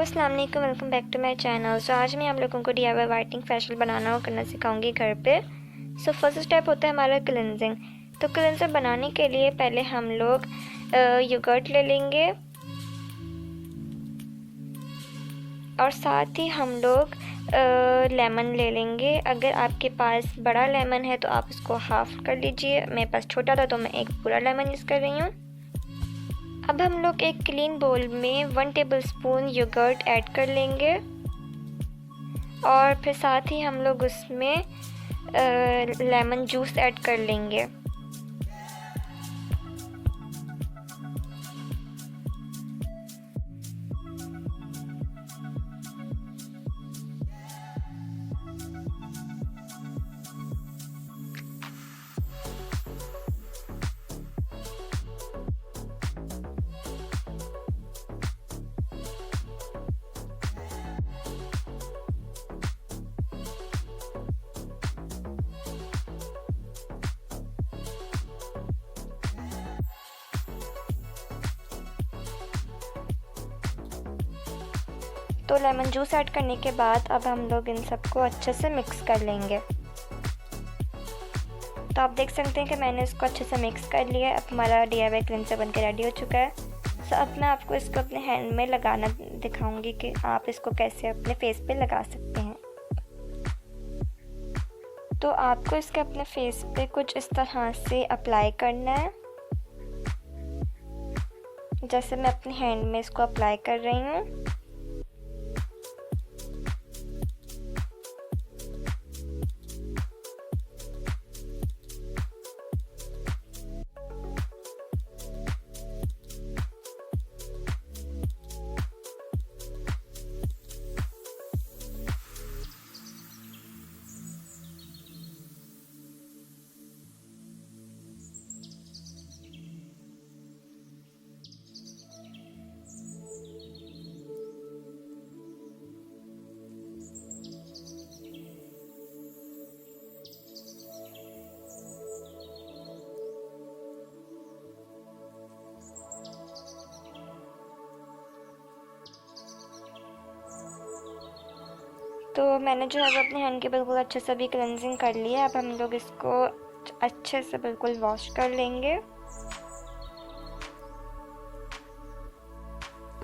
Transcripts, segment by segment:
अस्सलाम वालेकुम, welcome back to my channel. So आज मैं आप लोगों को DIY वाइटनिंग फेशियल बनाना और करना सिखाऊंगी घर पे। सो फर्स्ट स्टेप होता है हमारा क्लिनजिंग। तो क्लिनजर बनाने के लिए पहले हम लोग योगर्ट ले लेंगे और साथ ही हम लोग लेमन ले लेंगे। अगर आपके पास बड़ा लेमन है तो आप उसको हाफ़ कर लीजिए। मेरे पास छोटा था तो मैं एक पूरा लेमन यूज़ कर रही हूँ। अब हम लोग एक क्लीन बोल में 1 टेबलस्पून योगर्ट ऐड कर लेंगे और फिर साथ ही हम लोग उसमें लेमन जूस ऐड कर लेंगे। तो लेमन जूस ऐड करने के बाद अब हम लोग इन सबको अच्छे से मिक्स कर लेंगे। तो आप देख सकते हैं कि मैंने इसको अच्छे से मिक्स कर लिया है। अब हमारा DIY क्लिनजर बनकर रेडी हो चुका है। सो अब मैं आपको इसको अपने हैंड में लगाना दिखाऊंगी कि आप इसको कैसे अपने फेस पे लगा सकते हैं। तो आपको इसके अपने फेस पे कुछ इस तरह से अप्लाई करना है, जैसे मैं अपने हैंड में इसको अप्लाई कर रही हूँ। तो मैंने जो है वो अपने हैंड के बिल्कुल अच्छे से भी क्लेंजिंग कर लिया। अब हम लोग इसको अच्छे से बिल्कुल वॉश कर लेंगे।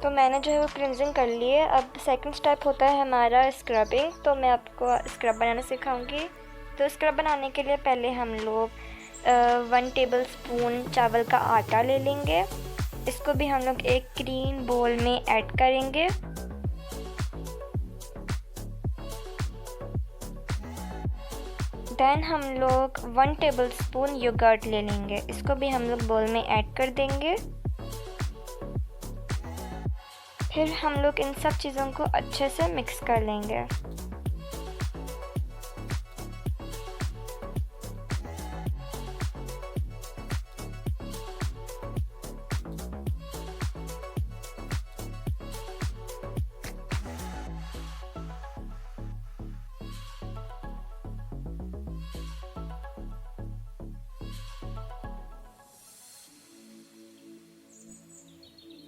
तो मैंने जो है वो क्लेंजिंग कर ली है। अब सेकंड स्टेप होता है हमारा स्क्रबिंग। तो मैं आपको स्क्रब बनाना सिखाऊंगी। तो स्क्रब बनाने के लिए पहले हम लोग 1 टेबलस्पून चावल का आटा ले लेंगे। इसको भी हम लोग एक क्लीन बोल में ऐड करेंगे। देन हम लोग 1 टेबलस्पून योगर्ट ले लेंगे। इसको भी हम लोग बोल में ऐड कर देंगे। फिर हम लोग इन सब चीज़ों को अच्छे से मिक्स कर लेंगे।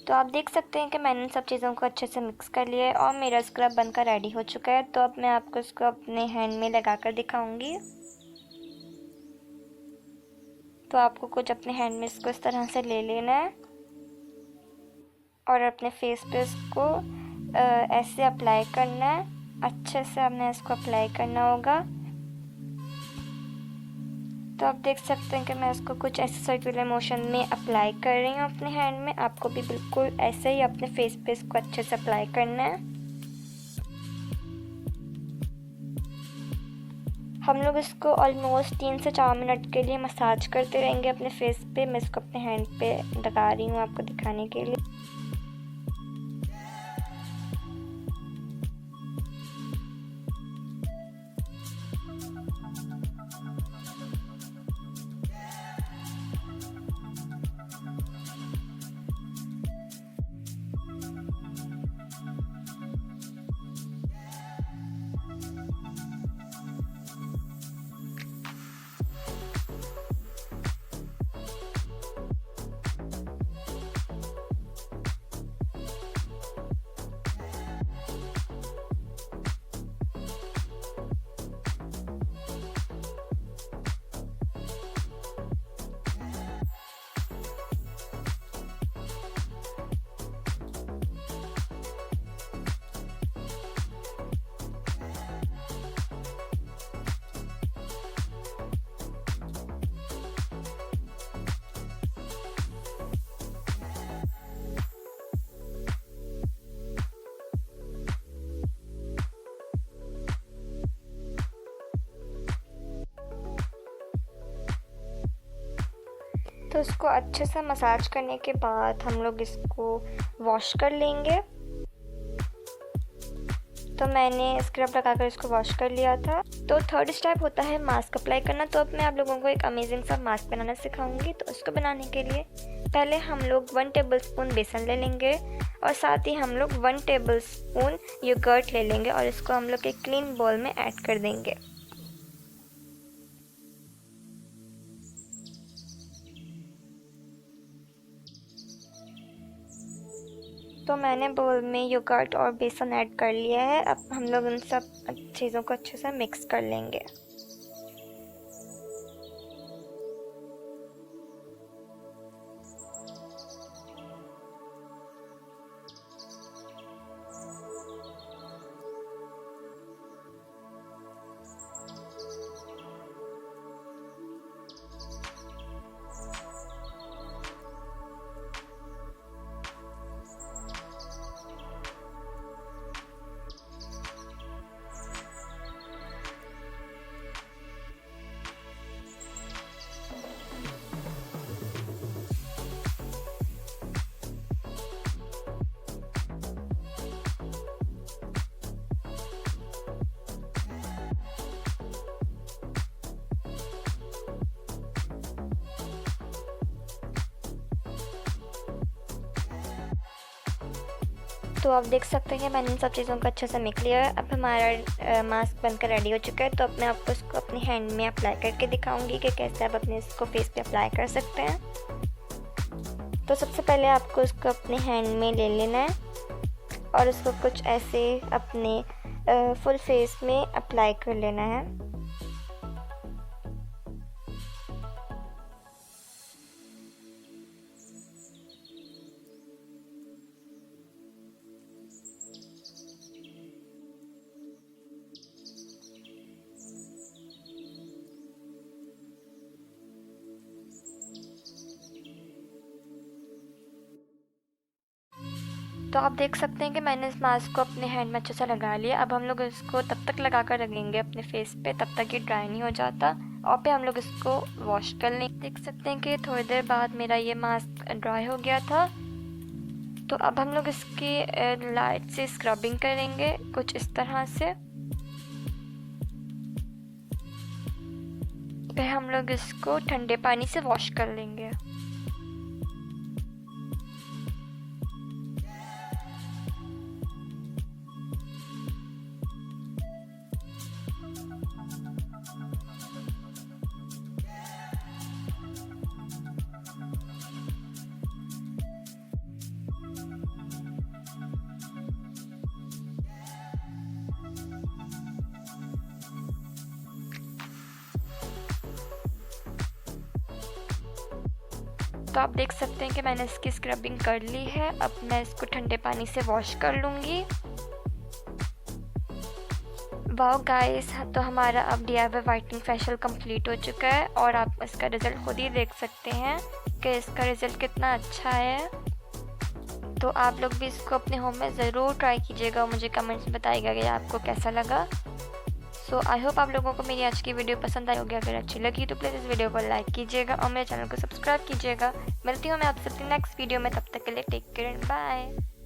तो आप देख सकते हैं कि मैंने इन सब चीज़ों को अच्छे से मिक्स कर लिया है और मेरा स्क्रब बनकर रेडी हो चुका है। तो अब मैं आपको इसको अपने हैंड में लगाकर दिखाऊंगी। तो आपको कुछ अपने हैंड में इसको इस तरह से ले लेना है और अपने फेस पे इसको ऐसे अप्लाई करना है। अच्छे से हमने इसको अप्लाई करना होगा। तो आप देख सकते हैं कि मैं इसको कुछ ऐसे सर्कुलर मोशन में अप्लाई कर रही हूँ अपने हैंड में। आपको भी बिल्कुल ऐसे ही अपने फेस पे इसको अच्छे से अप्लाई करना है। हम लोग इसको ऑलमोस्ट 3 से 4 मिनट के लिए मसाज करते रहेंगे अपने फेस पे। मैं इसको अपने हैंड पे लगा रही हूँ आपको दिखाने के लिए। तो इसको अच्छे से मसाज करने के बाद हम लोग इसको वॉश कर लेंगे। तो मैंने स्क्रब लगाकर इसको वॉश कर लिया था। तो थर्ड स्टेप होता है मास्क अप्लाई करना। तो अब मैं आप लोगों को एक अमेजिंग सा मास्क बनाना सिखाऊंगी। तो उसको बनाने के लिए पहले हम लोग 1 टेबलस्पून बेसन ले लेंगे और साथ ही हम लोग 1 टेबलस्पून योगर्ट ले लेंगे और इसको हम लोग एक क्लीन बाउल में ऐड कर देंगे। तो मैंने बाउल में योगर्ट और बेसन ऐड कर लिया है। अब हम लोग उन सब चीज़ों को अच्छे से मिक्स कर लेंगे। तो आप देख सकते हैं कि मैंने इन सब चीज़ों को अच्छे से मिक्स लिया है। अब हमारा मास्क बनकर रेडी हो चुका है। तो अब मैं आपको इसको अपनी हैंड में अप्लाई करके दिखाऊंगी कि कैसे आप अपने इसको फेस पे अप्लाई कर सकते हैं। तो सबसे पहले आपको इसको अपने हैंड में ले लेना है और इसको कुछ ऐसे अपने फुल फेस में अप्लाई कर लेना है। तो आप देख सकते हैं कि मैंने इस मास्क को अपने हैंड में अच्छे से लगा लिया। अब हम लोग इसको तब तक लगा कर रखेंगे अपने फेस पे तब तक ये ड्राई नहीं हो जाता और फिर हम लोग इसको वॉश कर लेंगे। देख सकते हैं कि थोड़ी देर बाद मेरा ये मास्क ड्राई हो गया था। तो अब हम लोग इसकी लाइट से स्क्रबिंग करेंगे कुछ इस तरह से। फिर हम लोग इसको ठंडे पानी से वॉश कर लेंगे। तो आप देख सकते हैं कि मैंने इसकी स्क्रबिंग कर ली है। अब मैं इसको ठंडे पानी से वॉश कर लूँगी। वाओ गाइस, तो हमारा अब DIY वाइटनिंग फेशियल कंप्लीट हो चुका है और आप इसका रिज़ल्ट खुद ही देख सकते हैं कि इसका रिज़ल्ट कितना अच्छा है। तो आप लोग भी इसको अपने होम में ज़रूर ट्राई कीजिएगा और मुझे कमेंट्स में बताइएगा कि आपको कैसा लगा। सो आई होप आप लोगों को मेरी आज की वीडियो पसंद आई होगी। अगर अच्छी लगी तो प्लीज़ इस वीडियो को लाइक कीजिएगा और मेरे चैनल को सब्सक्राइब कीजिएगा। मिलती हूँ मैं आपसे अपनी नेक्स्ट वीडियो में, तब तक के लिए टेक केयर एंड बाय।